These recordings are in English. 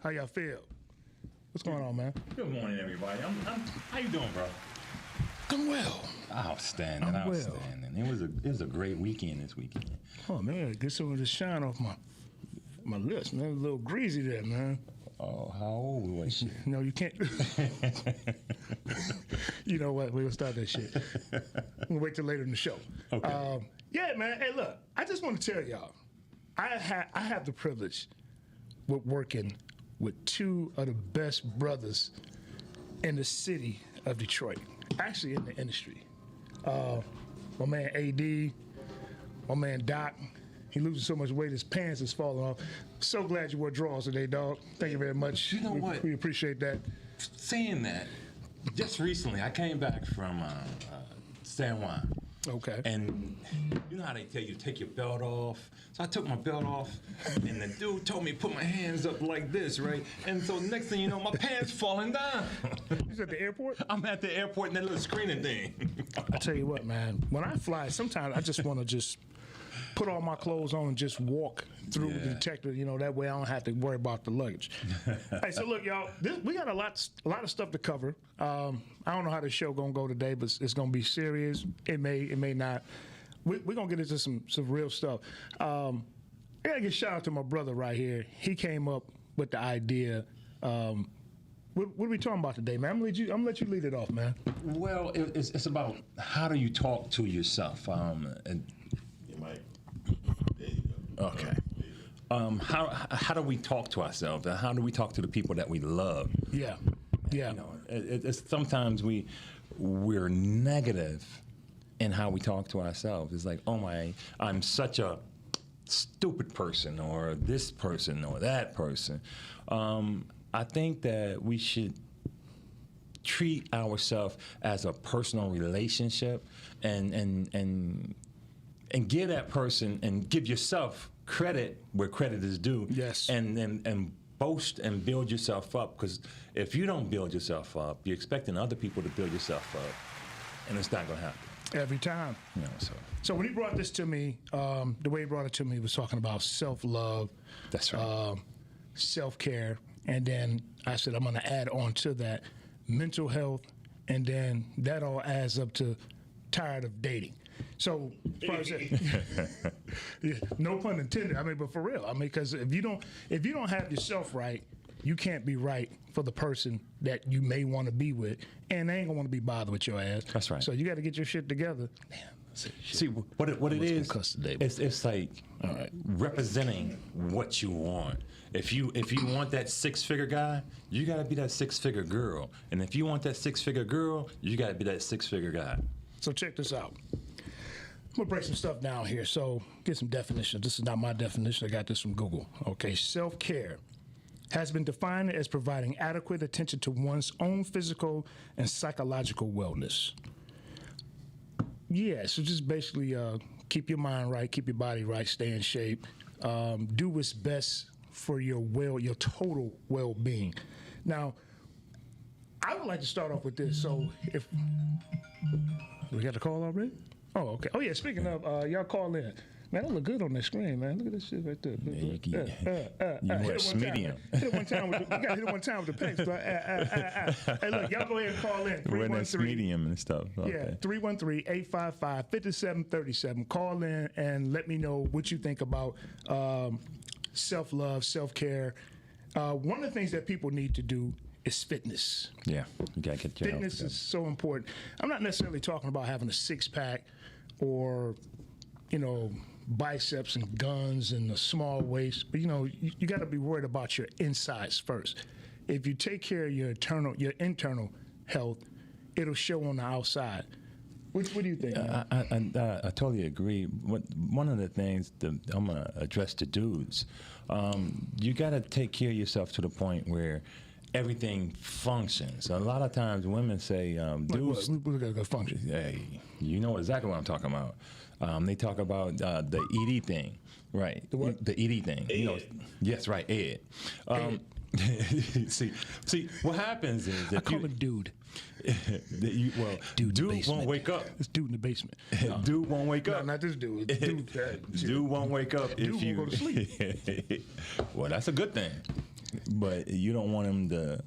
How y'all feel? What's going on, man? Good morning, everybody. How you doing, bro? I'm well. Outstanding. It was a great weekend this weekend. Oh man, get some of the shine off my lips, man. A little greasy there, man. Oh, how old was you? No, you can't. You know what? We'll start that shit. We'll wait till later in the show. Okay. Yeah, man. Hey, look, I just want to tell y'all, I have the privilege with working with two of the best brothers in the city of Detroit, actually in the industry. My man AD, my man Doc. He loses so much weight his pants is falling off. So glad you wore drawers today, dog. Thank you very much. You know what? We appreciate that. Saying that, just recently I came back from San Juan. Okay. And you know how they tell you to take your belt off? So I took my belt off, and the dude told me to put my hands up like this, right? And so next thing you know, my pants falling down. You at the airport? I'm at the airport in that little screening thing. I tell you what, man. When I fly, sometimes I just want to just put all my clothes on and just walk through the detector. You know, that way I don't have to worry about the luggage. Hey, so look, y'all, we got a lot of stuff to cover. I don't know how the show gonna go today, but it's gonna be serious. It may not. We're gonna get into some real stuff. I gotta give a shout out to my brother right here. He came up with the idea. What are we talking about today, man? I'm gonna let you lead it off, man. Well, it's about how do you talk to yourself. Okay. How do we talk to ourselves? And how do we talk to the people that we love? Yeah. You know, it's sometimes we're negative in how we talk to ourselves. It's like, I'm such a stupid person, or this person, or that person. I think that we should treat ourselves as a personal relationship, and give that person and give yourself credit where credit is due. Yes. And boast and build yourself up, because if you don't build yourself up, you're expecting other people to build yourself up, and it's not going to happen. Every time. You know, so when he brought this to me, the way he brought it to me, he was talking about self-love. That's right. Self-care, and then I said I'm going to add on to that mental health, and then that all adds up to tired of dating. So, as far as that, yeah, no pun intended. I mean, but for real, I mean, because if you don't have yourself right, you can't be right for the person that you may want to be with, and they ain't gonna want to be bothered with your ass. That's right. So you got to get your shit together. Damn. See what it is. It's like representing what you want. If you want that 6-figure guy, you got to be that 6-figure girl, and if you want that 6-figure girl, you got to be that 6-figure guy. So check this out. I'm gonna break some stuff down here. So get some definitions. This is not my definition. I got this from Google. Okay, self-care has been defined as providing adequate attention to one's own physical and psychological wellness. Yeah, so just basically keep your mind right, keep your body right, stay in shape, do what's best for your total well-being. Now, I would like to start off with this. So if we got a call already? Oh, okay. Oh, yeah, speaking of, y'all call in. Man, that look good on the screen, man. Look at this shit right there. You wear medium. Hit it one time. You got to hit it one time with the pace. Hey, look, y'all go ahead and call in. Wearing that medium and stuff. Okay. Yeah, 313-855-5737. Call in and let me know what you think about self-love, self-care. One of the things that people need to do is fitness. Yeah, you gotta get your fitness is so important. I'm not necessarily talking about having a six-pack or, biceps and guns and a small waist, but you got to be worried about your insides first. If you take care of your internal health, it'll show on the outside. What do you think? I totally agree. One of the things that I'm gonna address to dudes, you got to take care of yourself to the point where everything functions. A lot of times women say, dudes, what got to function? Hey, you know exactly what I'm talking about. They talk about the ED thing, right? The what? The ED thing. Ed. Yes, right, Ed. See, what happens is I call him dude. Dude won't wake up. It's dude in the basement. Dude won't wake up. No, not this dude. Dude won't wake up dude if you won't go to sleep. Well, that's a good thing. but you don't want them to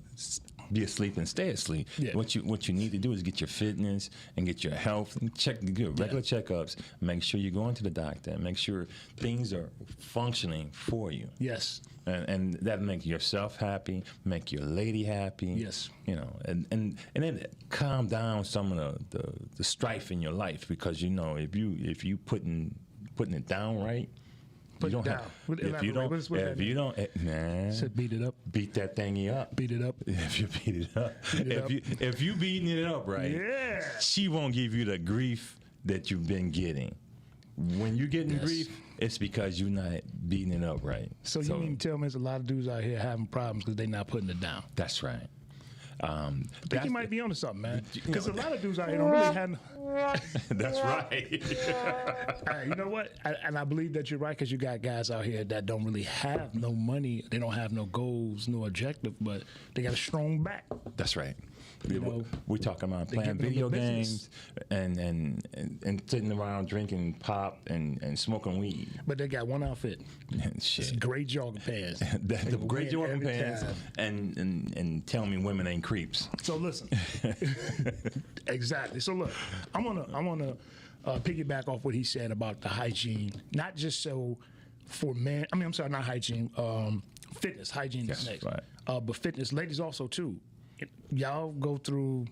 be asleep and stay asleep. Yeah. What you need to do is get your fitness and get your health and get regular checkups. Make sure you're going to the doctor and make sure things are functioning for you. Yes. And that make yourself happy, make your lady happy. Yes. You know, and then calm down some of the strife in your life, because you know if you putting it down right. Put You it don't down. have, if you don't, if you don't, man, Said beat it up. beat that thingy up. Beat it up. If you beat it up, Beat it if you beating it up right, Yeah. she won't give you the grief that you've been getting. When you're getting Yes. grief, it's because you're not beating it up right. So you mean to tell me there's a lot of dudes out here having problems because they're not putting it down? That's right. I think That's you might be onto something, man. Because a lot of dudes out here don't really have. That's right. Hey, you know what? And I believe that you're right, because you got guys out here that don't really have no money. They don't have no goals, no objective, but they got a strong back. That's right. know, We're talking about they playing giving them video the business. games and sitting around drinking pop and smoking weed. But they got one outfit. Shit. Great jogging pants. The great win Jordan every pants time. and tell me women ain't creeps. So listen, exactly. So look, I wanna piggyback off what he said about the hygiene, not just so for men. I mean, I'm sorry, not hygiene. Fitness, hygiene is Yes, next. right. But fitness, ladies also too. Y'all go through,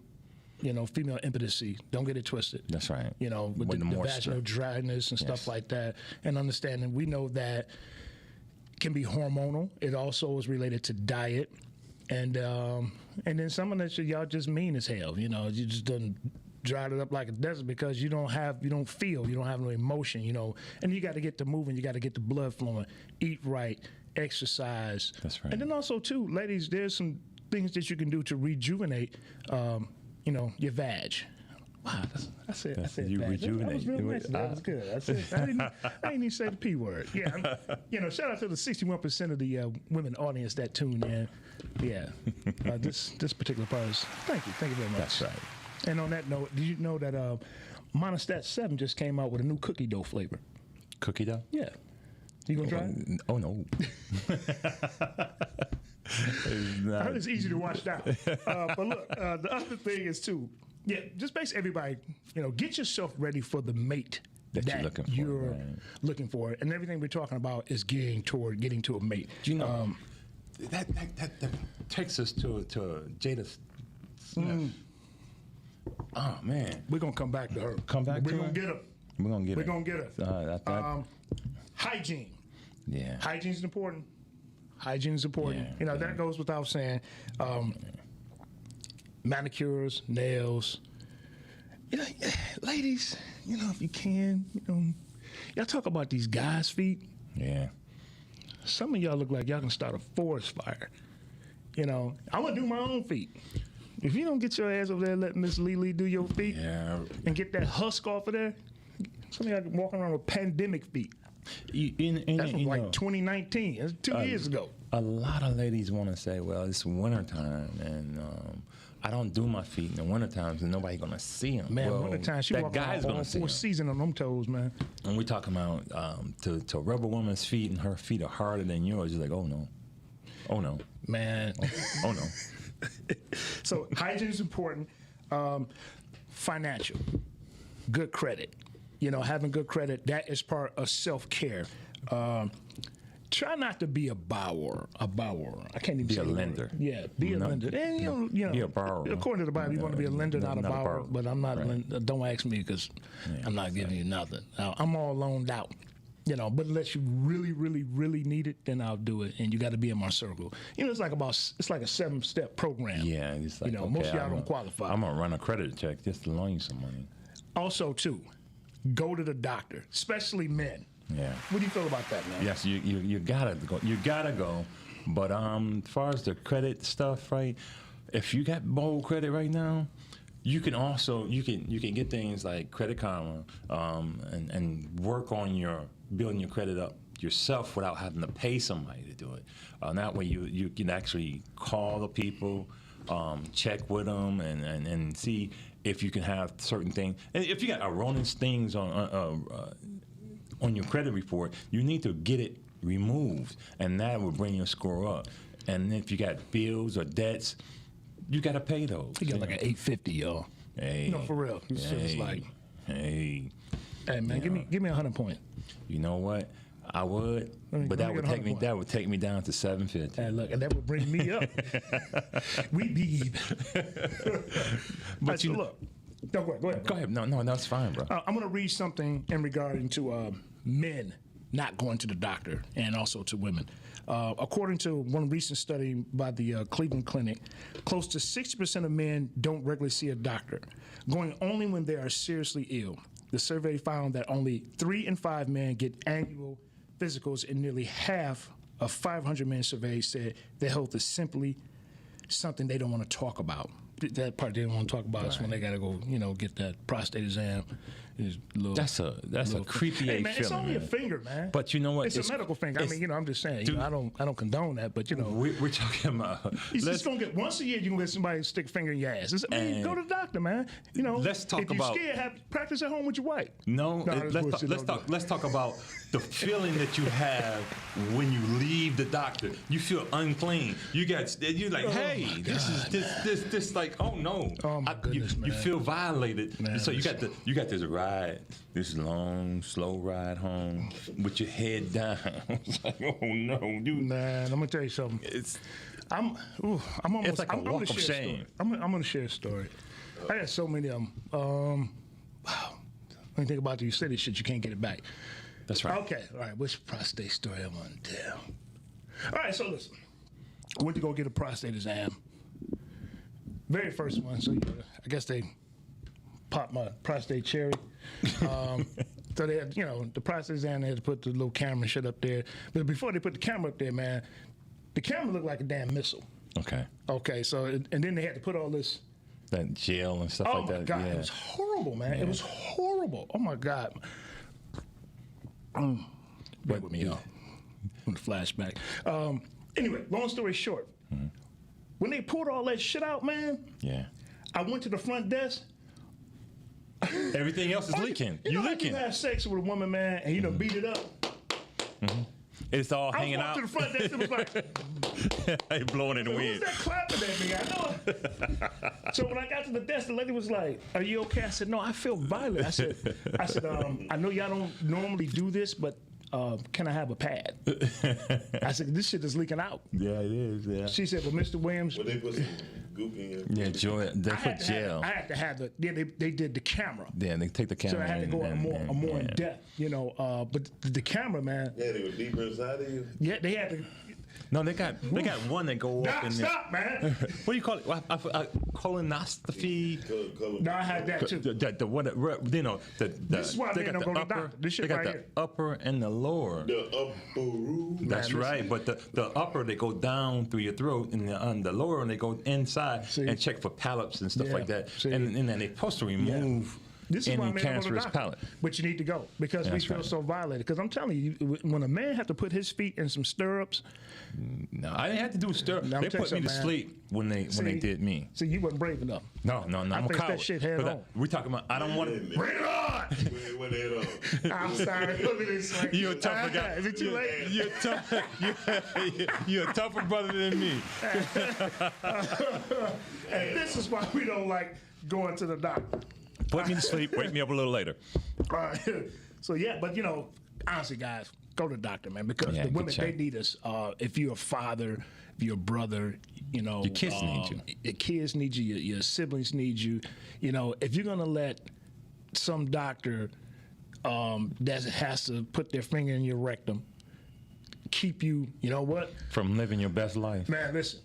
female impotency. Don't get it twisted. That's right. With When the the vaginal moisture. dryness and stuff Yes. like that, and understanding. We know that can be hormonal. It also is related to diet, and then some of that shit y'all just mean as hell. You just done dried it up like a desert because you don't feel, you don't have no emotion. And you got to get to moving. You got to get the blood flowing. Eat right, exercise. That's right. And then also too, ladies, there's some things that you can do to rejuvenate, your vag. Wow, I said you vag. rejuvenate. That was real nice. That was good. I didn't even say the P word. Yeah, shout out to the 61% of the women audience that tuned in. Yeah, this particular part is. Thank you very much. That's right. And on that note, did you know that Monostat 7 just came out with a new cookie dough flavor? Cookie dough? Yeah. You gonna try it? Oh no. I heard it's easy to wash down. But look, the other thing is too, just basically everybody, get yourself ready for the mate That you're looking for. And everything we're talking about is gearing toward getting to a mate. Do you know that takes us to Jada Smith. Oh man, We're gonna come back to her. Come back We're to gonna her? get her. we're gonna get We're it. gonna get her. Hygiene. Yeah. Hygiene is important. Hygiene is important. Yeah, That goes without saying. Manicures, nails. Ladies, if you can, y'all talk about these guys' feet. Yeah. Some of y'all look like y'all can start a forest fire. I'm gonna do my own feet. If you don't get your ass over there, let Miss Lily do your feet Yeah. and get that husk off of there. Some of y'all walking around with pandemic feet. That's from like 2019. That's 2 years ago. A lot of ladies want to say, well, it's wintertime, and I don't do my feet in the wintertime, so nobody's going to see them. Man, well, wintertime, she that walk guy's around going all to see four 'em. season on them toes, man. And we're talking about to rub a woman's feet, and her feet are harder than yours. You're like, oh, no. Oh, no. Man. Oh, no. So hygiene is important. Financial, good credit. Having good credit, that is part of self-care. Try not to be a borrower. I can't even Be say a the word. lender. Yeah, be a No, lender. And be a borrower. According to the Bible, you want to be a lender, not a borrower. But I'm not. Right. Don't ask me because I'm not giving you nothing. I'm all loaned out. But unless you really, really, really need it, then I'll do it. And you got to be in my circle. It's like a 7-step program. Yeah, it's like, most of y'all don't qualify. I'm going to run a credit check just to loan you some money. Also, too, go to the doctor, especially men. Yeah. What do you feel about that, man? Yes, you gotta go. You gotta go. But as far as the credit stuff, right? If you got bold credit right now, you can also you can get things like Credit Karma and work on building your credit up yourself without having to pay somebody to do it. That way you can actually call the people, check with them, and see if you can have certain things. And if you got erroneous things on your credit report, you need to get it removed, and that will bring your score up. And if you got bills or debts, you got to pay those. You got like an $850, y'all. Hey, No, for real. It's like, hey, man, give me 100 points. you know what? I would, Let me but get that would 100 take me. points. That would take me down to 750. And look, and that would bring me up. We be even. But So look, no, go ahead. Go ahead. No, that's fine, bro. I'm going to read something in regarding to men not going to the doctor and also to women. According to one recent study by the Cleveland Clinic, close to 60% of men don't regularly see a doctor, going only when they are seriously ill. The survey found that only 3 in 5 men get annual physicals, and nearly half of 500 men surveyed said their health is simply something they don't want to talk about. That part they don't want to talk about is when they got to go, get that prostate exam. That's a creepy Hey man, feeling. it's only a man. finger, man. But you know what? It's a medical finger. I mean, I'm just saying. Dude, I don't condone that, but we're talking about. you're just gonna get once a year. You can get somebody to stick a finger in your ass. Go to the doctor, man. Let's talk if you're about- scared, practice at home with your wife. Let's talk about the feeling that you have when you leave the doctor. You feel unclean. You're like, hey, this like, oh no. Oh my goodness, you man. feel violated. Man, so you got this ride, this long, slow ride home with your head down. It's like, oh no, dude. Man, I'm gonna tell you something. I'm almost. It's like a I'm gonna walk of share a shame. story. I'm gonna share a story. I got so many of them. Wow. When you think about it, you say this shit, you can't get it back. That's right. Okay, all right. Which prostate story I want to tell? All right, so listen. I went to go get a prostate exam. Very first one. So I guess they popped my prostate cherry. So they had, the prostate exam. They had to put the little camera shit up there. But before they put the camera up there, man, the camera looked like a damn missile. Okay. Okay, so and then they had to put all this. That gel and stuff Oh like that. my God, Yeah. it was horrible, man. Yeah. It was horrible. Oh my God. Bear with me, y'all. On the flashback. Anyway, long story short, when they pulled all that shit out, man, Yeah. I went to the front desk. Everything else is leaking. You like leaking. you have sex with a woman, man, and you done beat it up. It's all I hanging walked out. to the front desk and was like, Hey, blowing in the who's wind. that clapping at me? I know. So when I got to the desk, the lady was like, "Are you okay?" I said, "No, I feel violent." I said, I know y'all don't normally do this, but can I have a pad? I said, "This shit is leaking out." Yeah, it is. Yeah. She said, "Well, Mr. Williams." Well, they put some goop in your. Yeah, joy. They put gel. I had to have they did the camera. Yeah, they take the So camera. I had to go more in yeah. depth, But the camera, man, Yeah, they were deeper inside of you. yeah, they had to. No, they got one that go up in there. Stop, man. What do you call it? Colonoscopy. No, I had that too. The what? This is why they men got don't the go to the upper. doctor. This shit They got right the here. upper and the lower. The upper room. That's Man, right. But the upper they go down through your throat, and the lower one they go inside See? and check for polyps and stuff Yeah, like that. see? And then they're supposed to remove This is why any men don't go to the cancerous doctor. polyp. But you need to go because we That's feel right. so violated. Because I'm telling you, when a man had to put his feet in some stirrups, No, I didn't have to do stir. Now, I'm They telling put me you to something, sleep when they did me. see, you wasn't brave enough. No, I'm a faced coward. that shit head 'Cause on. we talking about. I don't want to. Bring it on! When they I'm sorry. Look at this. Like, You're a tougher guy. Is it too late? You're a tougher brother than me. And this is why we don't like going to the doctor. Put me to sleep. Wake me up a little later. So yeah, but honestly, guys, go to the doctor, man, because Yeah, the good women check. they need us. If you're a father, if you're a brother, your kids need you. Your kids need you. Your siblings need you. If you're gonna let some doctor that has to put their finger in your rectum keep you, what, From living your best life. man? Listen,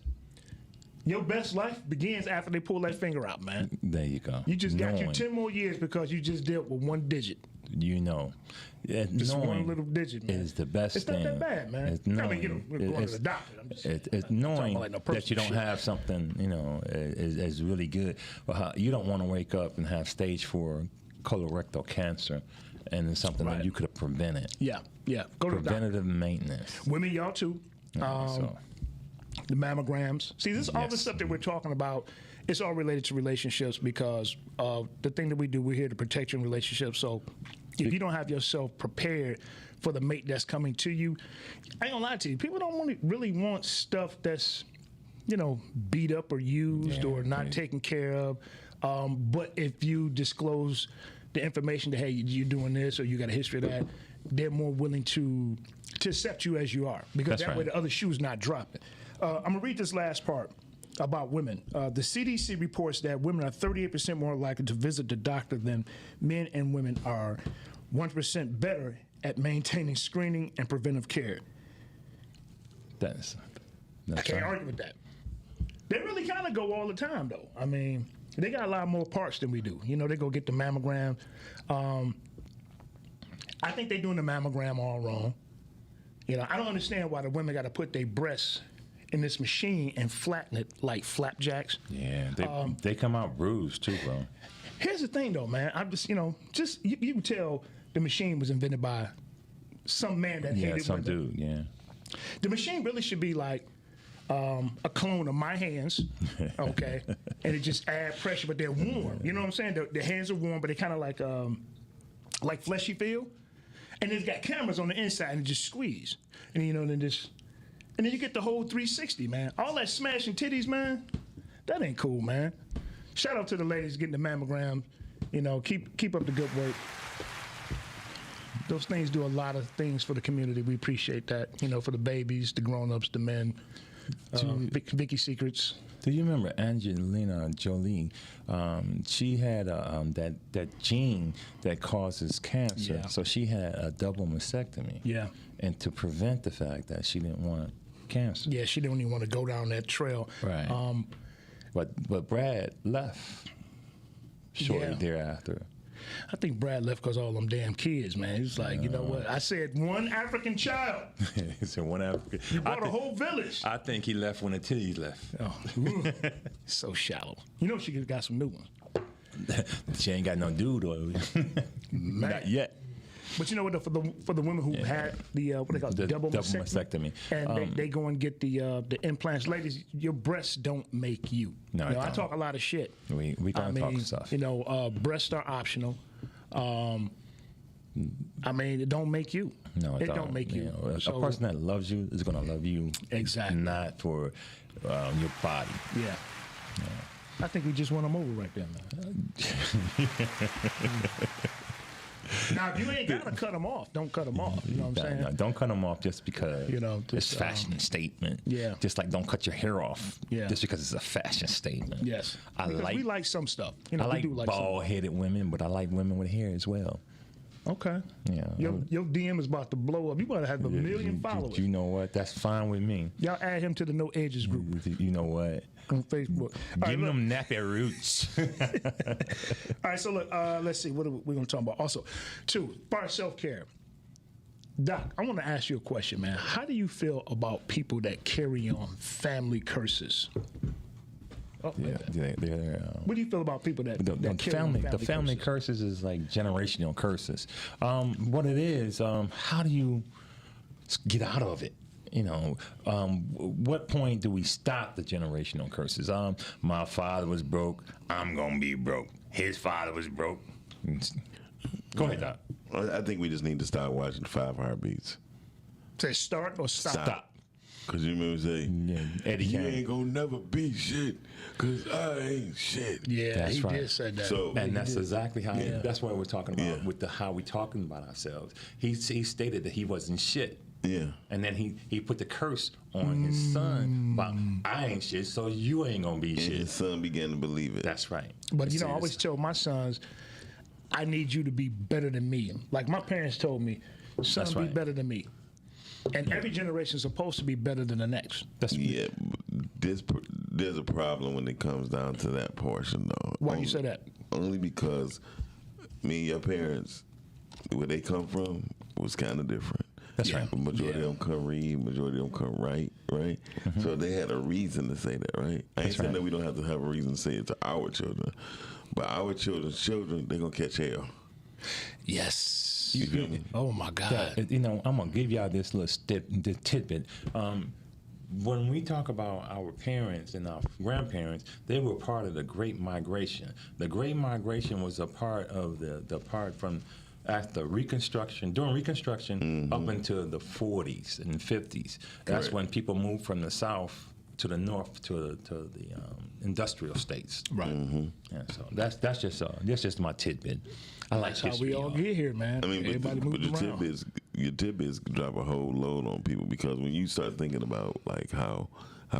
your best life begins after they pull that finger out, man. There you go. You just got you Knowing, 10 more years because you just dealt with one digit. Yeah, Just knowing one little digit, man. is the best It's thing. not that bad, man. It's I knowing, mean, we're going to the doctor. I'm just it's knowing like no that you don't personal shit. have something, is really good. Well, you don't want to wake up and have stage 4 colorectal cancer, and it's something Right. that you could have prevented. Yeah. Go to the doctor. Preventative maintenance. Women, y'all too. So, The mammograms. See, this all Yes. this stuff that we're talking about it's all related to relationships because the thing that we do, we're here to protect your relationships. So if you don't have yourself prepared for the mate that's coming to you, I ain't gonna lie to you, people don't really want stuff that's, beat up or used or not taken care of. But if you disclose the information that, hey, you're doing this or you got a history of that, they're more willing to accept you as you are, because that way the other shoe's not dropping. I'm gonna read this last part about women. The CDC reports that women are 38% more likely to visit the doctor than men, and women are 1% better at maintaining screening and preventive care. That's I can't argue with that. They really kind of go all the time, though. I mean, they got a lot more parts than we do. They go get the mammogram. I think they're doing the mammogram all wrong. I don't understand why the women got to put their breasts in this machine and flatten it like flapjacks. Yeah, they come out bruised too, bro. Here's the thing, though, man. I'm just, you can tell the machine was invented by some man that hated some women. dude, yeah. The machine really should be like a clone of my hands, okay? And it just add pressure, but they're warm. You know what I'm saying? The hands are warm, but they kind of like fleshy feel. And it's got cameras on the inside and it just squeeze. And then you get the whole 360, man. All that smashing titties, man, that ain't cool, man. Shout out to the ladies getting the mammogram. Keep up the good work. Those things do a lot of things for the community. We appreciate that. For the babies, the grown-ups, the men, Vicky Secrets. Do you remember Angelina Jolie? She had that gene that causes cancer. Yeah. So she had a double mastectomy. Yeah. And to prevent the fact that she didn't want cancer. Yeah, she didn't even want to go down that trail. Right. But Brad left shortly thereafter. I think Brad left because all them damn kids, man. He was like, you know what? I said one African child. He said one African. You brought a whole village. I think he left when the titties left. Oh, so shallow. She got some new ones. She ain't got no dude or not yet. But you know what? For the women who had the what they call it, The double mastectomy. And they go and get the implants. Ladies, your breasts don't make you. No, I talk a lot of shit. We don't talk stuff. Breasts are optional. It don't make you. No, it don't make you. A person that loves you is going to love you. Exactly. Not for your body. Yeah. I think we just won them over right there, man. Now, if you ain't got to cut them off, don't cut them off. You know what I'm saying? No, don't cut them off just because it's just, fashion statement. Yeah. Just like don't cut your hair off just because it's a fashion statement. Yes. We like some stuff. I like we do like bald-headed women, but I like women with hair as well. Okay. Yeah. Your DM is about to blow up. You about to have a million followers. You know what? That's fine with me. Y'all add him to the No Edges group. You know what? On Facebook. Give them nappy roots. All right, so look, let's see. What are we going to talk about? Also, two, part of self-care. Doc, I want to ask you a question, man. How do you feel about people that carry on family curses? What do you feel about people that carry on the family curses is like generational curses. What it is, how do you get out of it? What point do we stop the generational curses? My father was broke. I'm gonna be broke. His father was broke. Go ahead, Doc. I think we just need to start watching 5 Heartbeats. Say start or stop? Stop. Because you remember saying, Eddie you Kane. ain't gonna never be shit, because I ain't shit. Yeah, That's he right. did say that. So, And that's exactly how. That's what we're talking about Yeah. with how we talking about ourselves. He stated that he wasn't shit. Yeah. And then he put the curse on his son about I ain't shit, so you ain't gonna be And shit. his son began to believe it. That's right. But I always tell my sons, I need you to be better than me. Like my parents told me, son, That's be right. better than me. And every generation is supposed to be better than the next. Yeah, there's a problem when it comes down to that portion, though. Why you say that? Only because me and your parents, where they come from, was kind of different. That's right. The majority of them couldn't read, majority of them couldn't write, right? So they had a reason to say that, right? I ain't saying that we don't have to have a reason to say it to our children, but our children's children, they're going to catch hell. Yes. You feel me? Oh my God. I'm gonna give y'all this little tidbit. when we talk about our parents and our grandparents, they were part of the Great Migration. The Great Migration was a part of the part from after Reconstruction, during Reconstruction, up into the 40s and 50s. That's when people moved from the South to the North to the industrial states. Right. Yeah, so that's just my tidbit. I like That's how history. we all y'all. get here, man. I mean, Everybody but moving around. your tidbits drop a whole load on people because when you start thinking about like how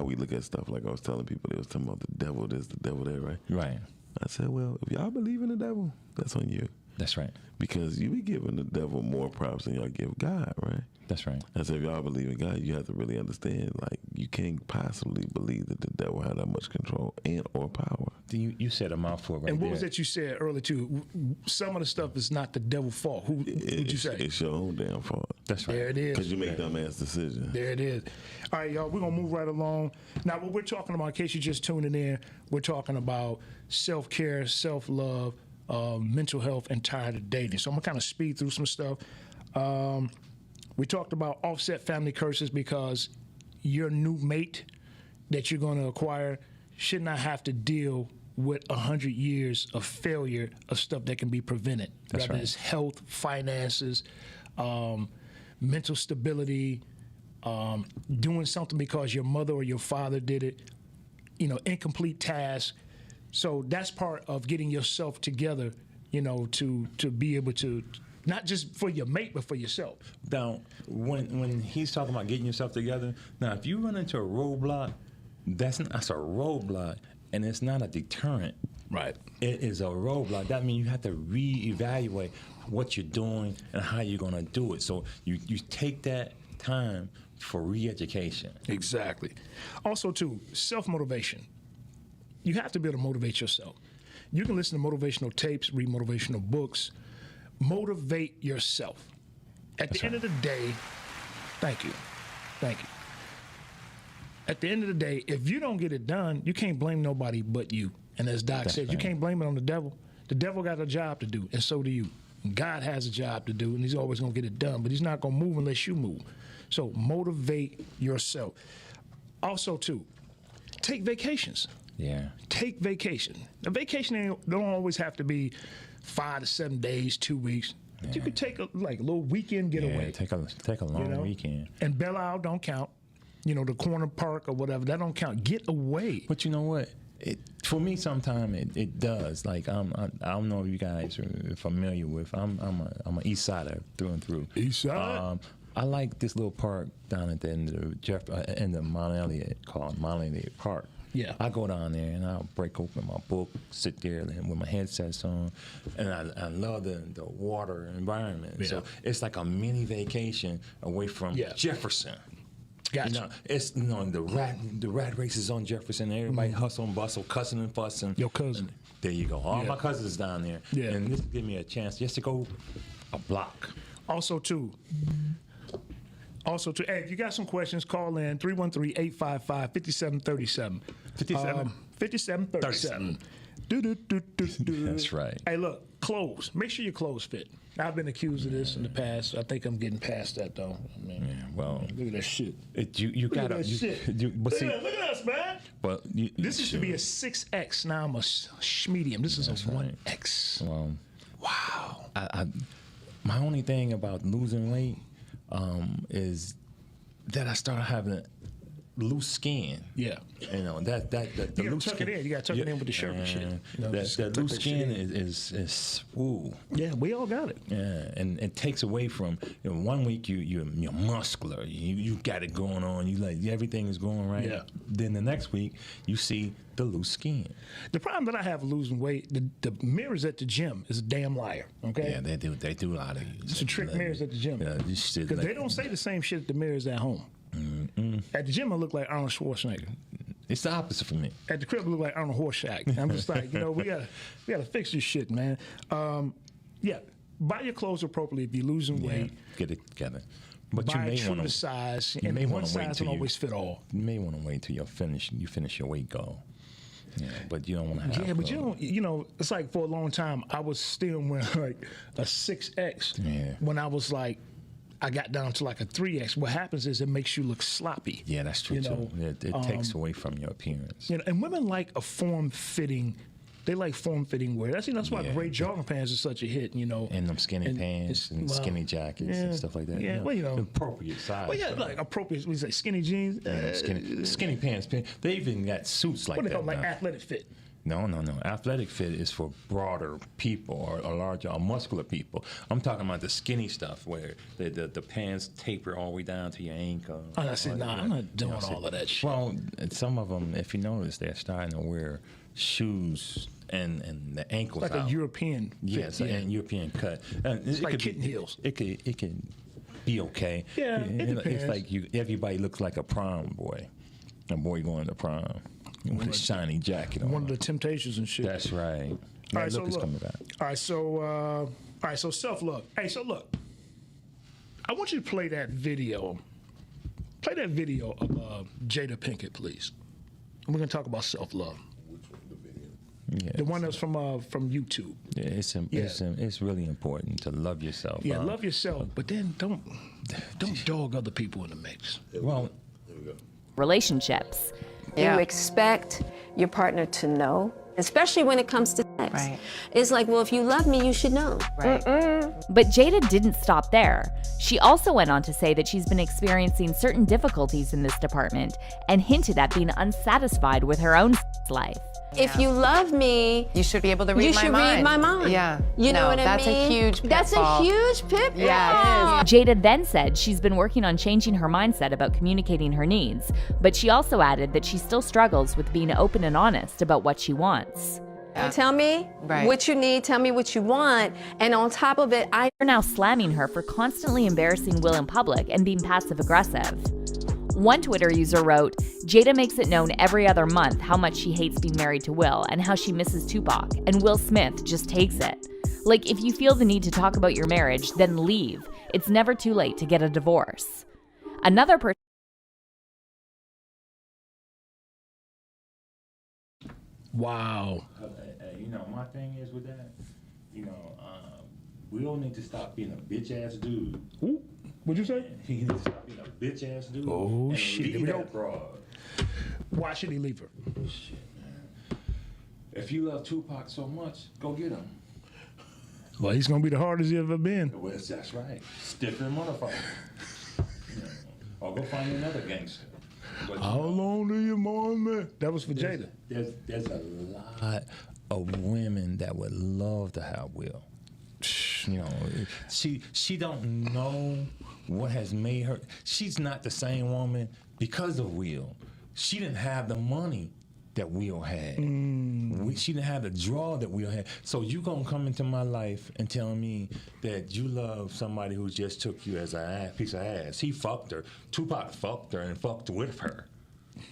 we look at stuff, like I was telling people, they was talking about the devil this, the devil that, right? Right. I said, well, if y'all believe in the devil, that's on you. That's right. Because you be giving the devil more props than y'all give God, right? That's right. I said, if y'all believe in God, you have to really understand, like, you can't possibly believe that the devil had that much control and or power. You said a mouthful right And what there. was that you said earlier too? Some of the stuff is not the devil's fault. Who would you say? It's your own damn fault. That's right. There it is. Because you make dumbass decisions. There it is. All right, y'all, we're going to move right along. Now, what we're talking about, in case you're just tuning in, we're talking about self-care, self-love, mental health, and tired of dating. So I'm going to kind of speed through some stuff. We talked about offset family curses because your new mate that you're going to acquire should not have to deal with 100 years of failure of stuff that can be prevented. That's Whether right. it's health, finances, mental stability, doing something because your mother or your father did it, incomplete tasks. So that's part of getting yourself together, to be able to, not just for your mate, but for yourself. Now, when he's talking about getting yourself together, now if you run into a roadblock, that's a roadblock, and it's not a deterrent. Right. It is a roadblock. That means you have to reevaluate what you're doing and how you're going to do it. So you take that time for re-education. Exactly. Also, too, self-motivation. You have to be able to motivate yourself. You can listen to motivational tapes, read motivational books. Motivate yourself. At the end of the day, thank you. At the end of the day, if you don't get it done, you can't blame nobody but you. And as Doc said, you can't blame it on the devil. The devil got a job to do, and so do you. God has a job to do, and he's always going to get it done, but he's not going to move unless you move. So motivate yourself. Also, too, take vacations. Yeah. Take vacation. A vacation don't always have to be 5 to 7 days, 2 weeks. Yeah. You could take a little weekend getaway. Yeah, take a long weekend. And Belle Isle don't count. The corner park or whatever, that don't count. Get away. But you know what? For me, sometimes it does. Like I don't know if you guys are familiar with. I'm an East Sider through and through. East Side? I like this little park down at the end of Mount Elliott called Mount Elliott Park. Yeah. I go down there and I'll break open my book, sit there and with my headsets on, and I love the water environment. Yeah. So it's like a mini vacation away from Jefferson. Gotcha. It's the rat races on Jefferson. Everybody hustle and bustle, cussing and fussing. Your cousin. And there you go. All my cousins down there. Yeah. And this give me a chance just to go a block. Also, too, hey, if you got some questions, call in 313-855-5737. 5737. That's right. Hey, look, clothes. Make sure your clothes fit. I've been accused of this in the past. I think I'm getting past that, though. I mean, Yeah, well, look at that shit. You Look at gotta. that shit. But see, Look at us, man. but This used to be a 6X. Now I'm a medium. This is a right. 1X. Well, Wow. my only thing about losing weight is that I started having loose skin. Yeah. The You gotta loose tuck skin. it in. You gotta tuck it in with the shirt and shit. Just That tuck loose that shit skin in. is ooh. Yeah, we all got it. Yeah, and it takes away from 1 week you're muscular, you got it going on, you like everything is going right. Yeah. Then the next week you see the loose skin. The problem that I have with losing weight, the mirrors at the gym is a damn liar. Okay. Yeah, they do a lot of It's a trick mirrors at the gym. Yeah, this shit. Because they don't say the same shit at the mirrors at home. At the gym, I look like Arnold Schwarzenegger. It's the opposite for me. At the crib, I look like Arnold Horshack. I'm just like, we gotta fix this shit, man. Yeah, buy your clothes appropriately if you're losing weight. Get it together. But Buy you may true want to to. size, you and may one wanna wait size till don't you- always fit all. You may want to wait till you finish your weight goal. Yeah, but you don't want to have. Yeah, but it's like for a long time I was still wearing like a 6X Yeah. when I was like I got down to like a 3X. What happens is it makes you look sloppy. Yeah, that's true too. It takes away from your appearance. And women like a form-fitting. They like form-fitting wear. That's why gray jogging pants is such a hit. And them skinny pants and skinny jackets and stuff like that. Yeah, well, appropriate size. Well, yeah, like appropriate. We say skinny jeans. Skinny pants. They even got suits like what the that. hell, like athletic fit? No. Athletic fit is for broader people or larger or muscular people. I'm talking about the skinny stuff where the pants taper all the way down to your ankle. I said, I'm not doing all of that shit. Well, some of them, if you notice, they're starting to wear shoes and the ankles like out. A European fit. Yes, and European cut. It's like kitten heels. It can be okay. Yeah, it depends. It's like everybody looks like a prom boy. A boy going to prom. With a shiny jacket on. One of the Temptations and shit. That's right. All right, look is coming back. All right, so self-love. Hey, so look, I want you to play that video. Play that video of Jada Pinkett, please. And we're gonna talk about self-love. Which one? The video? Yeah, The one that's from YouTube. Yeah, it's really important to love yourself. Yeah, love yourself, but then don't dog other people in the mix. Well, Here we go. Relationships. You expect your partner to know, especially when it comes to sex. Right. It's like, well, if you love me, you should know. Right. But Jada didn't stop there. She also went on to say that she's been experiencing certain difficulties in this department and hinted at being unsatisfied with her own life. If you love me, You should be able to read you my should mind. read my mind. Yeah. You know what I that's mean? a huge pitfall. That's a huge pitfall. Yeah, it is. Jada then said she's been working on changing her mindset about communicating her needs, but she also added that she still struggles with being open and honest about what she wants. Tell me Right. what you need, tell me what you want, and on top of it, They're now slamming her for constantly embarrassing Will in public and being passive aggressive. One Twitter user wrote, Jada makes it known every other month how much she hates being married to Will and how she misses Tupac, and Will Smith just takes it. Like, if you feel the need to talk about your marriage, then leave. It's never too late to get a divorce. Another person. Wow. my thing is with that, we don't need to stop being a bitch ass dude. Ooh, what'd you say? He needs to stop being a bitch ass dude. Oh, and shit. Here leave we go. that broad. Why should he leave her? Shit, man. If you love Tupac so much, go get him. Well, he's gonna be the hardest he ever been. Well, that's right. Stiffer motherfucker. Or go find another gangster. But, How long do you mourn me? That was for Jada. There's a lot of women that would love to have Will. She don't know what has made her. She's not the same woman because of Will. She didn't have the money that Will had. She didn't have the draw that Will had. So you gonna come into my life and tell me that you love somebody who just took you as a piece of ass. He fucked her. Tupac fucked her and fucked with her.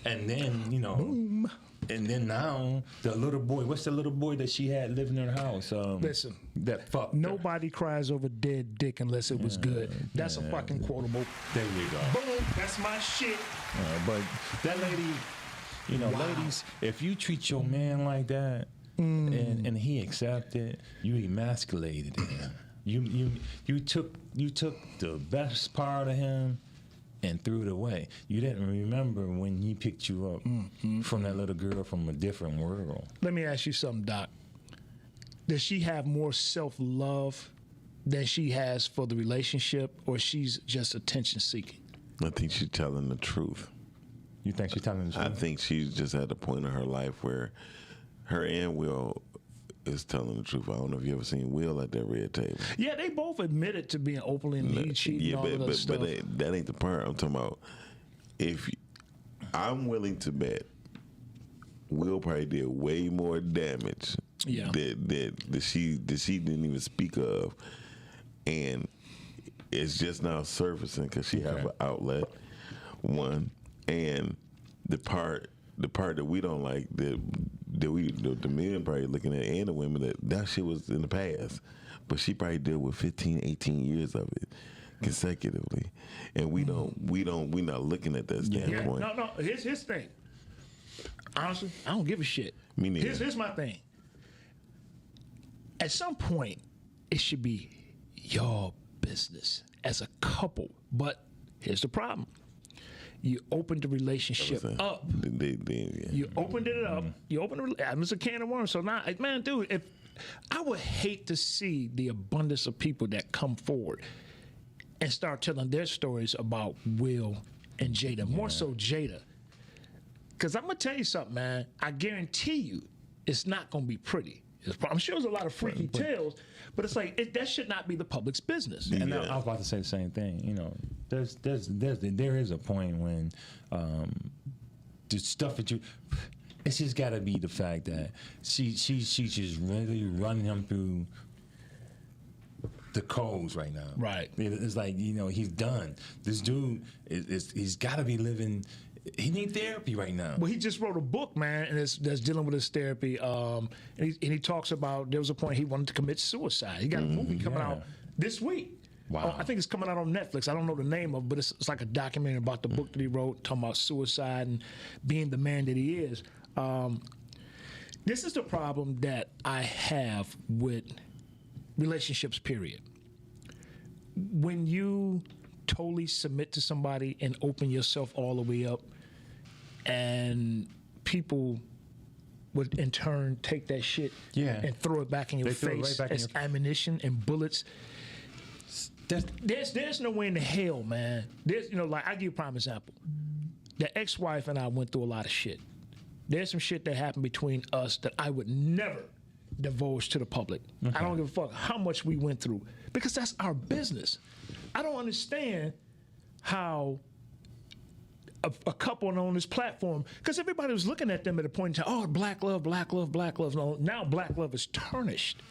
And then, Boom. and then now the little boy, what's the little boy that she had living in her house? Listen, that fucked her. nobody cries over dead dick unless it was good. That's a fucking quotable. There you go. Boom, that's my shit. But that lady, ladies, if you treat your man like that and he accepted, you emasculated him. You took the best part of him and threw it away. You didn't remember when he picked you up from that little girl from a different world. Let me ask you something, Doc. Does she have more self-love than she has for the relationship, or she's just attention seeking? I think she's telling the truth. You think she's telling the truth? I think she's just at a point in her life where her and Will is telling the truth. I don't know if you ever seen Will at that red table. Yeah, they both admitted to being openly and he cheating and all of that stuff. But that ain't the part. I'm talking about. I'm willing to bet Will probably did way more damage that she didn't even speak of, and it's just now surfacing because she have an outlet. One, and the part that we don't like the men probably looking at, and the women, that shit was in the past, but she probably dealt with 15, 18 years of it consecutively, and we're not looking at that standpoint. Yeah, no. Here's his thing. Honestly, I don't give a shit. Me neither. Here's my thing. At some point, it should be your business. as a couple. But here's the problem. You opened the relationship up. You opened it up. You opened it. It's a can of worms. So now, man, dude, if I would hate to see the abundance of people that come forward and start telling their stories about Will and Jada, more so Jada. Because I'm going to tell you something, man. I guarantee you it's not going to be pretty. I'm sure there's a lot of freaky tales, but it's like that should not be the public's business. And now, I was about to say the same thing. You know, there is a point when the stuff that you. It's just got to be the fact that she's just really running him through the coals right now. Right. It's like, you know, he's done. This dude he's got to be living. He needs therapy right now. Well, he just wrote a book, man, and that's dealing with his therapy. And he talks about there was a point he wanted to commit suicide. He got a movie coming out this week. Wow. I think it's coming out on Netflix. I don't know the name of it, but it's like a documentary about the book that he wrote, talking about suicide and being the man that he is. This is the problem that I have with relationships, period. When you totally submit to somebody and open yourself all the way up, and people would in turn take that shit and throw it back in your face as ammunition and bullets. There's no way in the hell, man. There's, you know, like I give you a prime example. The ex-wife and I went through a lot of shit. There's some shit that happened between us that I would never divulge to the public. I don't give a fuck how much we went through, because that's our business. I don't understand how a couple on this platform, because everybody was looking at them at a point in time, oh, black love, black love, black love. No, now black love is tarnished.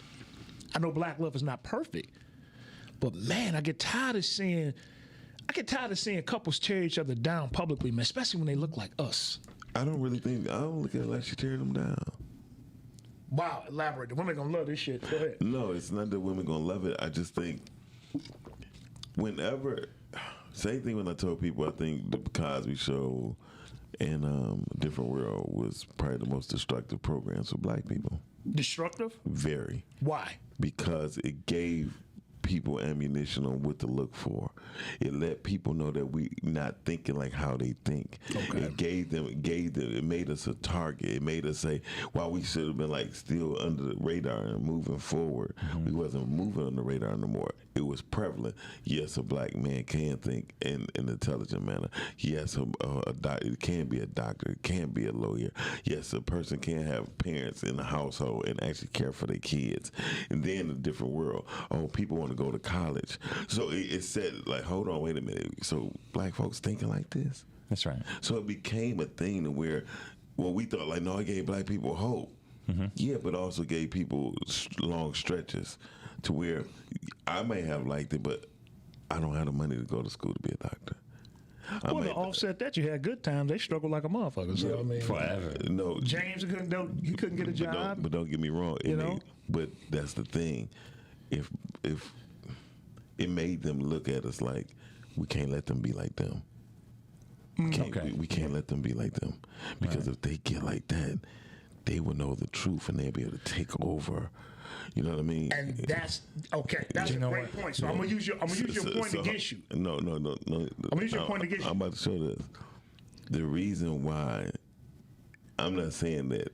I know black love is not perfect, but man, I get tired of seeing couples tear each other down publicly, man, especially when they look like us. I don't look at it like she tearing them down. Wow, elaborate. The women gonna love this shit. Go ahead. No, it's not that women gonna love it. I just think same thing when I told people I think the Cosby Show and Different World was probably the most destructive programs for black people. Destructive? Very. Why? Because it gave people ammunition on what to look for. It let people know that we not thinking like how they think. Okay. It made us a target. It made us say, while we should have been like still under the radar and moving forward, we wasn't moving on the radar no more. It was prevalent. Yes, a black man can think in an intelligent manner. Yes, it can be a doctor. It can be a lawyer. Yes, a person can have parents in the household and actually care for their kids. And then a different world. Oh, people want to go to college. So it said, like, hold on, wait a minute. So black folks thinking like this? That's right. So it became a thing to where, well, we thought, like, no, it gave black people hope. Yeah, but also gave people long stretches to where I may have liked it, but I don't have the money to go to school to be a doctor. Well, to offset that, you had good times. They struggled like a motherfucker. So, I mean, forever. No, James he couldn't get a job. But don't get me wrong. But that's the thing. If it made them look at us like we can't let them be like them. We can't let them be like them, because if they get like that, they will know the truth and they'll be able to take over. You know what I mean? And that's okay. That's a great point. So I'm gonna use your point against you. No. I'm gonna use your point against you. I'm about to show this. The reason why I'm not saying that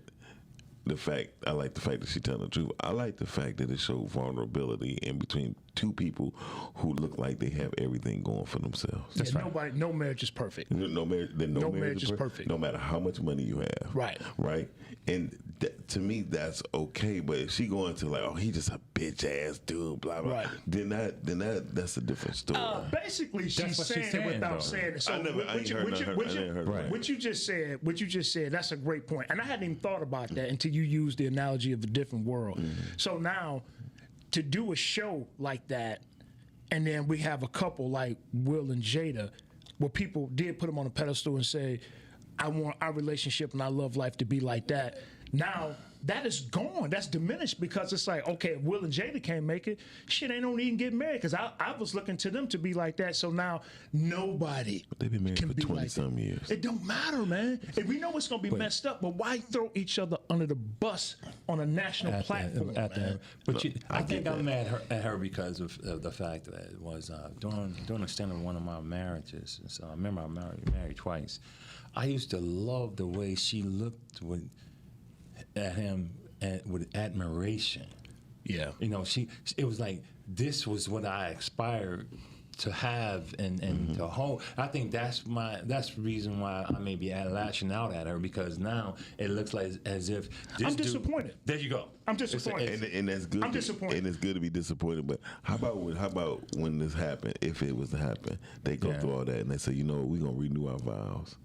I like the fact that she telling the truth. I like the fact that it showed vulnerability in between two people who look like they have everything going for themselves. That's right. No marriage is perfect. No marriage is perfect. No matter how much money you have. Right. Right. And to me, that's okay. But if she going to like, oh, he just a bitch ass dude, blah blah. Right. Then that's a different story. Basically, she's saying it without saying it. So what you just said, that's a great point. And I hadn't even thought about that until you used the analogy of a different world. So now, to do a show like that, and then we have a couple like Will and Jada, where people did put them on a pedestal and say, I want our relationship and our love life to be like that. Now that is gone. That's diminished because it's like, okay, if Will and Jada can't make it, shit, they don't even get married. Because I was looking to them to be like that. So now nobody They've been married can for be 20 like some that. years. It don't matter, man. And we know it's gonna be messed up, but why throw each other under the bus on a national platform? But I think get I'm mad at her because of the fact that it was during the extent of one of my marriages. So I remember I married twice. I used to love the way she looked at him with admiration. Yeah. You know, it was like this was what I aspired to have and to hold. I think that's the reason why I may be lashing out at her, because now it looks like as if this I'm disappointed. There you go. I'm disappointed. And that's good. I'm disappointed. And it's good to be disappointed. But how about when this happened? If it was to happen, they go through all that and they say, you know, we're gonna renew our vows.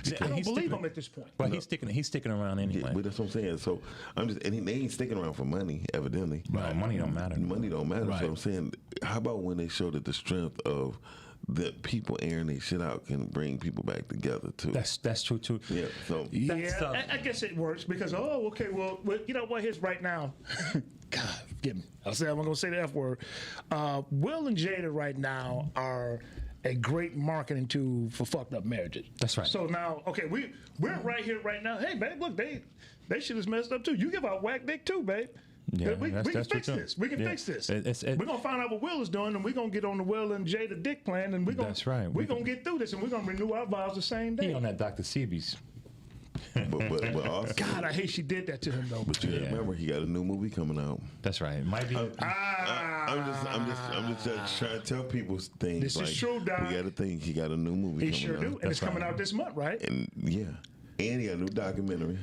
See, I don't believe him at this point. But he's sticking around anyway. Yeah, but that's what I'm saying. So and they ain't sticking around for money, evidently. Right. Money don't matter. Money don't matter. Right. So I'm saying, how about when they show that the strength of the people airing their shit out can bring people back together too? That's true too. Yeah. So Yeah, I guess it works because okay, well, you know what? Here's right now. God, forgive me. I'm gonna say the F word. Will and Jada right now are a great marketing tool for fucked up marriages. That's right. So now, okay, we're right here right now. Hey, babe, look, they shit is messed up too. You give out whack dick too, babe. Yeah, we can that's fix true, too. this. We can Yeah. fix this. We're We're gonna find out what Will is doing, and we're gonna get on the Will and Jada dick plan, and we're gonna That's right. We're gonna get through this, and we're gonna renew our vows the same day. He on that Dr. Seabees. but also, God, I hate she did that to him though. but you remember he got a new movie coming out. That's right. It might be. I'm just trying to tell people things. This is like, true, Doc. We got to think he got a new movie He coming sure out. do, and it's coming out this month, right? And and he got a new documentary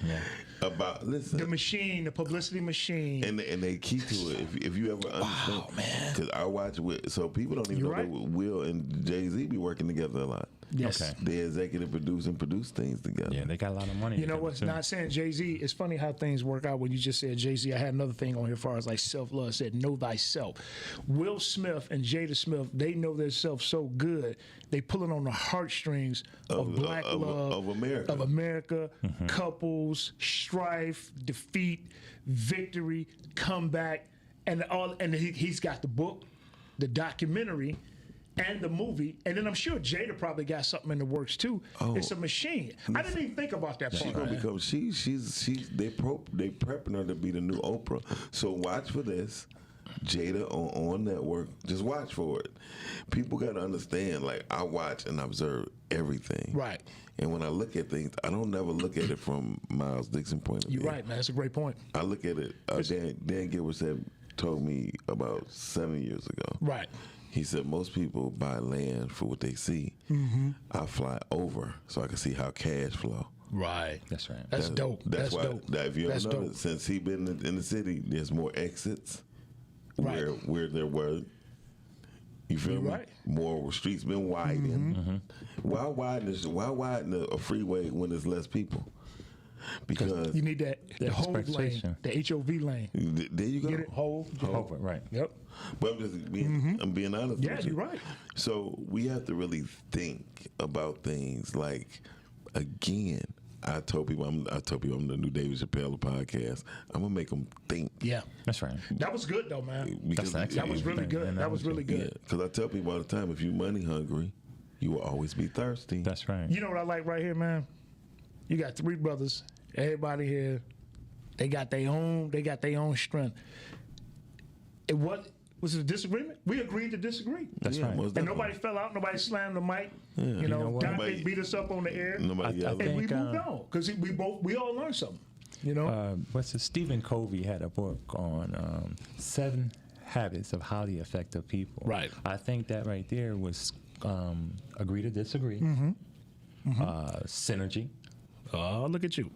Yeah. about The machine, the publicity machine. and they key to it. If you ever understand, because I watch with so people don't even You're know right. that Will and Jay-Z be working together a lot. Yes. Okay. They executive produce and produce things together. Yeah, they got a lot of money. You know together, what's too. not saying Jay-Z? It's funny how things work out when you just said Jay-Z. I had another thing on here as far as like self-love. Said know thyself. Will Smith and Jada Smith, they know themselves so good. They pulling on the heartstrings of black love, of America. of America, couples, strife, defeat, victory, comeback, and all. And he's got the book, the documentary, and the movie, and then I'm sure Jada probably got something in the works too. Oh. It's a machine. I didn't even think about that She's part. gonna become they prepping her to be the new Oprah. So watch for this. Jada on network. Just watch for it. People gotta understand, like I watch and observe everything. Right. And when I look at things, I don't never look at it from Miles Dixon's point of view. You're right, man. That's a great point. I look at it, Dan Gilbert told me about 7 years ago. Right. He said most people buy land for what they see. Mm-hmm. I fly over so I can see how cash flow. Right. That's right. That's dope. That's why. dope. If you That's ever noticed, dope. since he been in the city, there's more exits. Right. Where there were. You feel You're me? right. More streets been widened. Mm-hmm. Why widen a freeway when there's less people? Because You need the hold lane, expectation. the HOV lane. there you go. Get it? Hold. Over, right. Yep. But I'm just I'm being honest. Yeah, with you. you're right. So we have to really think about things. Like again, I told people I'm the new David Chappelle podcast. I'm gonna make them think. Yeah. That's right. That was good though, man. Because That's That was really thing, good. man. That was really yeah, good. because I tell people all the time, if you money hungry, you will always be thirsty. That's right. You know what I like right here, man? You got three brothers. Everybody here, they got their own strength. It was it a disagreement? We agreed to disagree. That's right. most And definitely. nobody fell out. Nobody slammed the mic. You You know know, what? Dante Nobody- beat us up on the air, Nobody I yelled. and we think, moved on because we all learned something. You know, What's it? Stephen Covey had a book on 7 habits of highly effective people. Right. I think that right there was agree to disagree, synergy, oh look at you.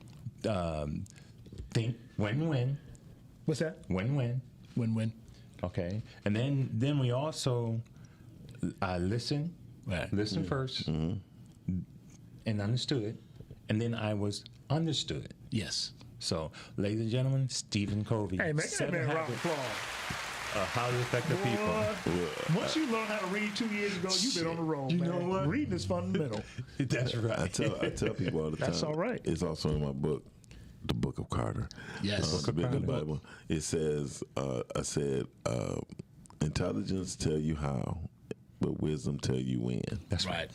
think win-win, What's that? win-win. Win-win. Okay, and then we also listen, Right. listen first, and understood, and then I was understood. Yes. So, ladies and gentlemen, Stephen Covey. Hey, man, give that 7 man a round of habits applause. of highly effective people. Boy, once you learn how to read 2 years ago, you've been on the road, You man. know what? Reading is fundamental. That's right. I tell people all the time. That's all right. It's also in my book. the Book of Carter. Yes. The Bible. It says, I said, intelligence tell you how, but wisdom tell you when. That's right.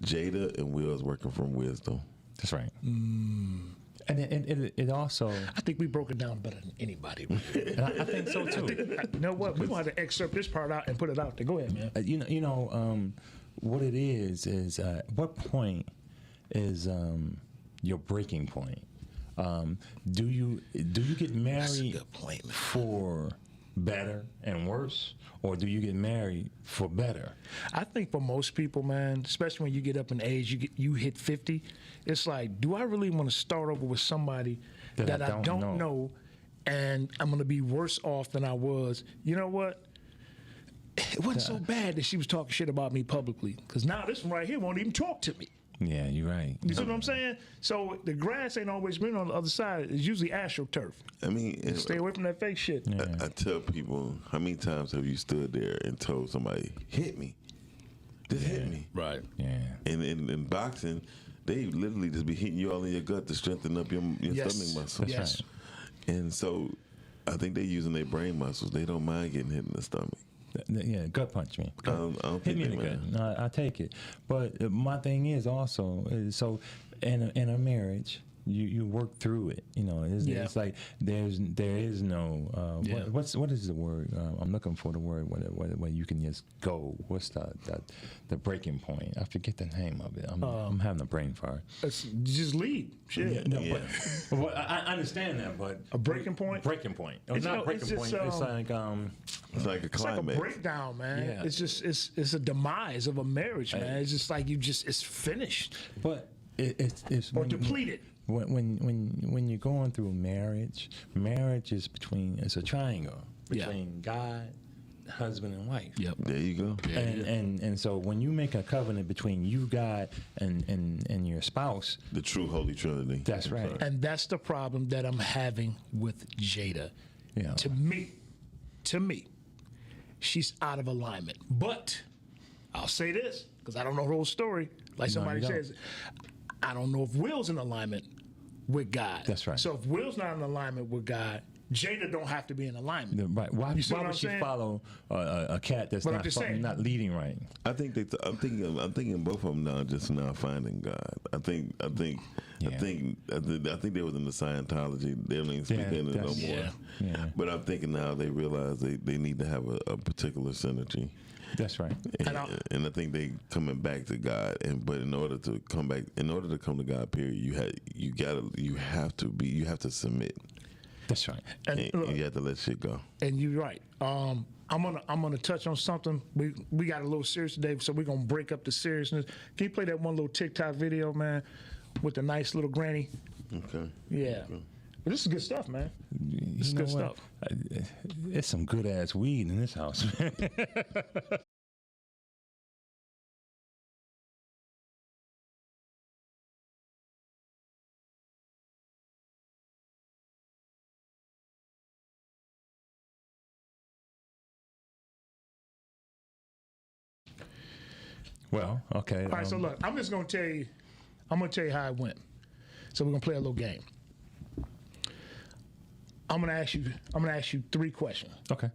Jada and Will's working from wisdom. That's right. And it also, I think we broke it down better than anybody. and I think so too. You know what? We're going to have to excerpt this part out and put it out there. Go ahead, man. What it is what point is your breaking point? Do you get married good point, man. for better and worse, or do you get married for better? I think for most people, man, especially when you get up in age, you hit 50, it's like, do I really want to start over with somebody that I don't know, and I'm going to be worse off than I was? You know what? It wasn't so bad that she was talking shit about me publicly, because now this one right here won't even talk to me. Yeah, you're right. You see what I'm saying? So the grass ain't always green on the other side. It's usually AstroTurf. I mean, Stay away from that fake shit. Yeah. I tell people, how many times have you stood there and told somebody, hit me? Just hit me. Right. Yeah. And in boxing, they literally just be hitting you all in your gut to strengthen up your stomach muscles. Yes. And so I think they're using their brain muscles. They don't mind getting hit in the stomach. Yeah, gut punch me. I don't Hit think me in they the gut. mind. No, I take it. But my thing is also, so in a marriage, you work through it. You know, it's like there is no what is the word? I'm looking for the word where you can just go. What's the breaking point? I forget the name of it. I'm having a brain fart. Just lead. Shit. But I understand that, but A breaking point? Breaking point. It's Not no- breaking it's point. just, It's like It's like a It's like a climax. breakdown, man. Yeah. It's just it's a demise of a marriage, man. It's just like it's finished but it's or depleted. When you're going through marriage is it's a triangle between God, husband, and wife. Yep. There you go. And so when you make a covenant between you, God, and your spouse, The true Holy Trinity. that's right. And that's the problem that I'm having with Jada. Yeah. To me, she's out of alignment. But I'll say this, because I don't know the whole story. Like somebody you don't. says, I don't know if Will's in alignment with God. That's right. So if Will's not in alignment with God, Jada don't have to be in alignment. Right. Why You see what I'm would she saying? follow a cat that's But I'm just saying. not leading right? I think I'm thinking both of them now just now finding God. I think they was in the Scientology. They don't even speak in it no more. Yeah. Yeah. But I'm thinking now they realize they need to have a particular synergy. That's right. And I think they coming back to God. But in order to come to God, period, you have to submit. That's right. And look, You have to let shit go. and you're right. I'm gonna touch on something. We got a little serious today, so we're gonna break up the seriousness. Can you play that one little TikTok video, man, with the nice little granny? Okay. Yeah. But this is good stuff, man. This is You know good what? stuff. There's some good ass weed in this house. Well, okay. All right, so look, I'm gonna tell you how it went. So we're gonna play a little game. I'm gonna ask you 3 questions, Okay.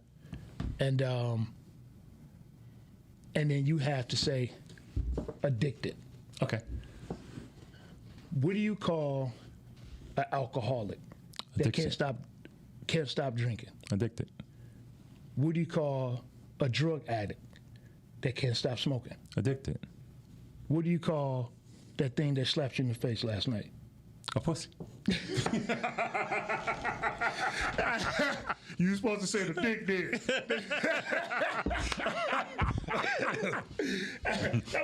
and then you have to say addicted. Okay. What do you call an alcoholic that Addiction. can't stop drinking? Addicted. What do you call a drug addict that can't stop smoking? Addicted. What do you call that thing that slapped you in the face last night? A pussy. You were supposed to say the dick did.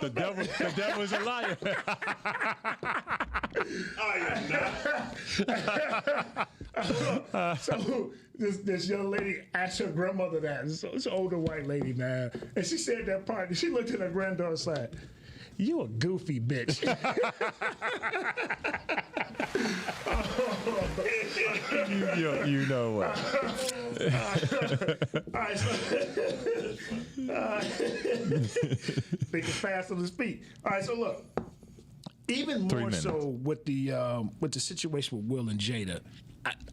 The devil is a liar. So this young lady asked her grandmother that. It's an older white lady, man. And she said that part. And she looked at her granddaughter and said, "You a goofy bitch." you know what? All right, so think it's fast on the speed. All right, so look, Even 3 more minutes. so with the situation with Will and Jada,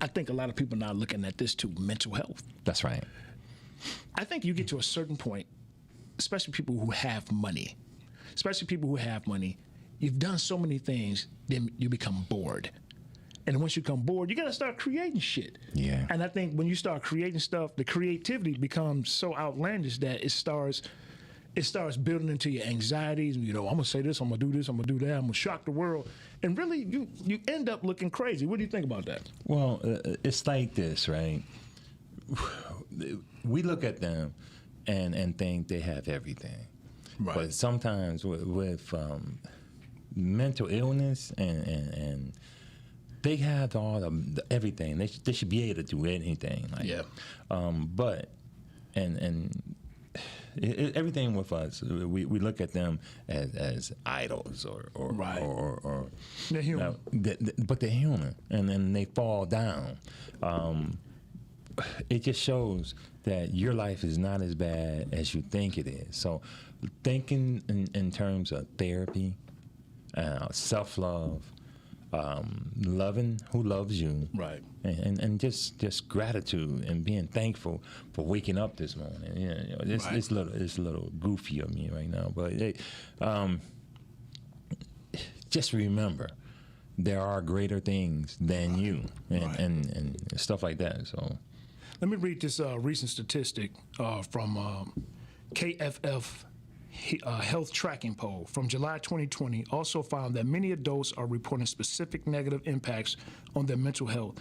I think a lot of people are now looking at this too, mental health. That's right. I think you get to a certain point, especially people who have money, you've done so many things, then you become bored. And once you become bored, you got to start creating shit. Yeah. And I think when you start creating stuff, the creativity becomes so outlandish that it starts building into your anxieties. You know, I'm gonna say this, I'm gonna do this, I'm gonna do that, I'm gonna shock the world, and really, you end up looking crazy. What do you think about that? Well, it's like this, right? We look at them and think they have everything, Right. but sometimes with mental illness and they have everything. They should be able to do anything. Like, Yeah. But everything with us, we look at them as idols or Right. or They're human. but they're human, and then they fall down. It just shows that your life is not as bad as you think it is. So thinking in terms of therapy, self-love, loving who loves you, Right. and just gratitude and being thankful for waking up this morning. You know, it's a little goofy of me right now, but just remember there are greater things than you, and stuff like that. So Let me read this recent statistic from KFF Health Tracking Poll from July 2020 also found that many adults are reporting specific negative impacts on their mental health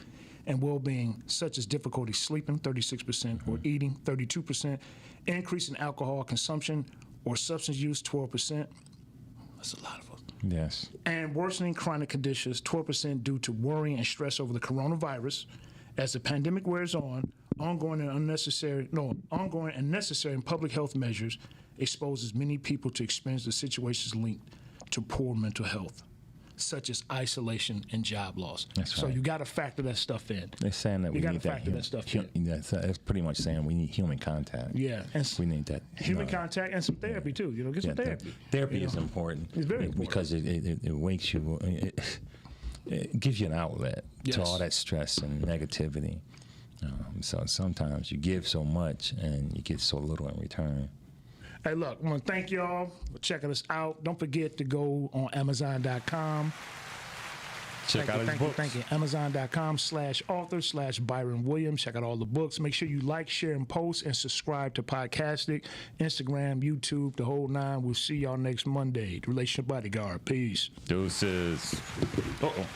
and well-being, such as difficulty sleeping, 36%, or eating, 32%, increase in alcohol consumption or substance use, 12%. That's a lot of us. yes, And worsening chronic conditions, 12% due to worry and stress over the coronavirus. As the pandemic wears on, ongoing and necessary public health measures exposes many people to experience the situations linked to poor mental health, such as isolation and job loss. That's So right. you got to factor that stuff in. they're saying that You we gotta need that. factor that stuff in. That's pretty much saying we need human contact. Yeah, and We need that human contact and some therapy too. You know, get some therapy. Therapy You is know? important. It's very important. Because it wakes you. It gives you an outlet Yes. to all that stress and negativity. So sometimes you give so much and you get so little in return. Hey, look, I want to thank y'all for checking us out. Don't forget to go on Amazon.com. Check out his books. Thank you. Amazon.com/author/Byron Williams. Check out all the books. Make sure you like, share, and post, and subscribe to Podcastic, Instagram, YouTube, the whole nine. We'll see y'all next Monday. The Relationship Bodyguard. Peace. Deuces. Uh-oh.